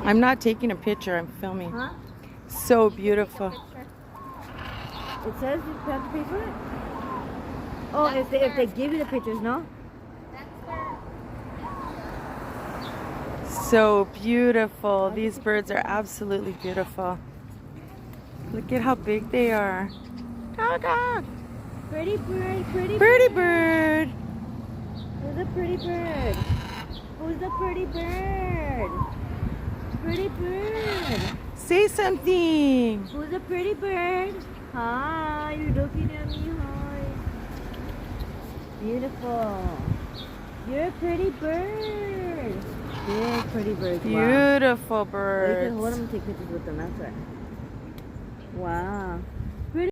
I'm not taking a picture, I'm filming. Huh? So beautiful. It says you have to pay for it? Oh, if they give you the pictures, no? So beautiful. These birds are absolutely beautiful. Look at how big they are. Dog, dog. Pretty bird, pretty Birdie bird. bird. Who's a pretty bird? Who's the pretty bird? Pretty bird. Say something. Who's a pretty bird? Hi, you're looking at me. Hi. Beautiful. You're a pretty bird. Big pretty birds. Beautiful Wow. You can hold birds. them and take pictures with them. That's right. Wow.